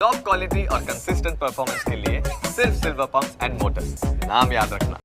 Top quality और consistent performance के लिए सिर्फ सिल्वर पंप्स एंड मोटर्स, नाम याद रखना।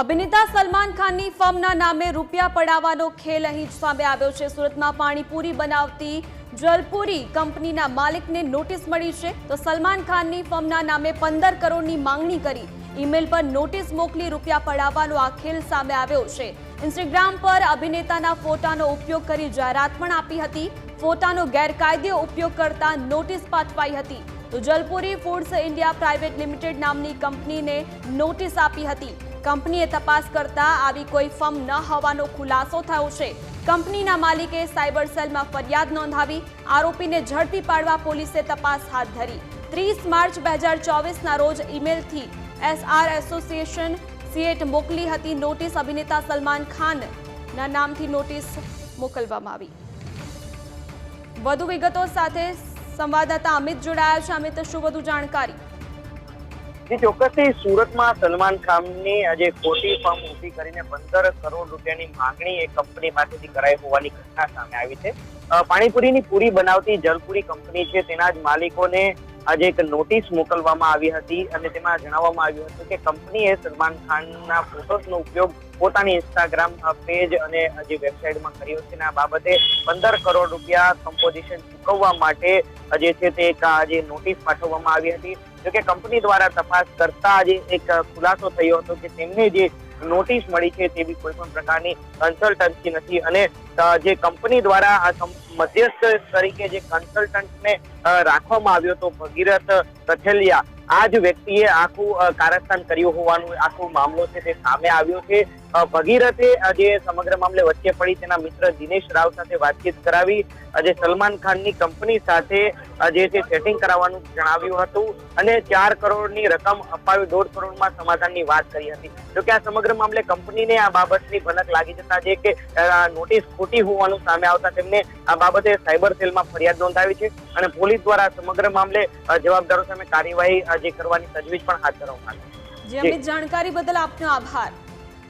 અભિનેતા સલમાન ખાનની ફર્મના નામે રૂપિયા પડાવવાનો ખેલ અહીં જ સામે આવ્યો છે। સુરતમાં પાણીપુરી બનાવતી જલપુરી કંપનીના માલિકને નોટિસ મળી છે। તો સલમાન ખાનની ફર્મના નામે 15 કરોડની માંગણી કરી ઈમેલ પર નોટિસ મોકલી રૂપિયા પડાવવાનો આ ખેલ સામે આવ્યો છે। ઇન્સ્ટાગ્રામ પર અભિનેતાના ફોટાનો ઉપયોગ કરી જાહેરાત પણ આપી હતી। ફોટાનો ગેરકાયદે ઉપયોગ કરતા નોટિસ પાઠવાઈ હતી। તો Jalpuri foods India private limited નામની કંપનીને નોટિસ આપી હતી। કંપનીએ તપાસ કરતા આવી કોઈ ફર્મ ન હોવાનો ખુલાસો થયો છે। કંપનીના માલિકે સાયબર સેલમાં ફરિયાદ નોંધાવી આરોપીને ઝડપી પાડવા પોલીસે તપાસ હાથ ધરી। 30 માર્ચ 2024ના રોજ ઈમેલથી એસઆર એસોસિએશન સિએટ મોકલી હતી નોટિસ। અભિનેતા સલમાન ખાનના નામથી નોટિસ મોકલવામાં આવી। વધુ વિગતો સાથે સંવાદદાતા અમિત જોડાયા છે। અમિત, શું વધુ જાણકારી? જે ચોક્કસથી સુરતમાં સલમાન ખાનની આજે ખોટી ફર્મ ઊભી કરીને 15 કરોડ રૂપિયાની માંગણી એક કંપની પાસેથી કરાઈ હોવાની ઘટના સામે આવી છે। પાણીપુરીની પૂરી બનાવતી જલપુરી કંપની છે તેના જ માલિકોને આજે એક નોટિસ મોકલવામાં આવી હતી અને તેમાં જણાવવામાં આવ્યું હતું કે કંપનીએ સલમાન ખાનના ફોટોસનો ઉપયોગ પોતાની ઇન્સ્ટાગ્રામ પેજ અને જે વેબસાઇટમાં કર્યો છે આ બાબતે 15 કરોડ રૂપિયા કમ્પોઝિશન ચૂકવવા માટે જે છે તે આજે નોટિસ પાઠવવામાં આવી હતી। જોકે કંપની દ્વારા તપાસ કરતા આજે એક ખુલાસો થયો હતો કે તેમને જે નોટિસ મળી છે તેવી કોઈ પણ પ્રકારની કન્સલ્ટન્સી નથી અને જે કંપની દ્વારા આ મધ્યસ્થ તરીકે જે કન્સલ્ટન્ટને રાખવામાં આવ્યો હતો ભગીરથ કથેલિયા, આ જ વ્યક્તિએ આખું કારસ્તાન કર્યું હોવાનું આખો મામલો છે તે સામે આવ્યો છે। ભગીરથે જે સમગ્ર મામલે વચ્ચે પડી તેના મિત્ર દિનેશ રાવ સાથે વાતચીત કરાવી જે સલમાન ખાનની કંપની સાથે જે છે સેટિંગ કરાવવાનું જણાવ્યું હતું અને 4 કરોડની રકમ અપાવી 1.5 કરોડમાં સમાધાનની વાત કરી હતી। જોકે આ સમગ્ર મામલે કંપનીને આ બાબતની ભનક લાગી જતા જે કે નોટિસ ખોટી હોવાનું સામે આવતા તેમને આ બાબતે સાયબર સેલમાં ફરિયાદ નોંધાવી છે અને પોલીસ દ્વારા સમગ્ર મામલે જવાબદારો સામે કાર્યવાહી જે કરવાની તજવીજ પણ હાથ ધરવામાં આવી છે। જે અમિત, જાણકારી બદલ આપનો આભાર।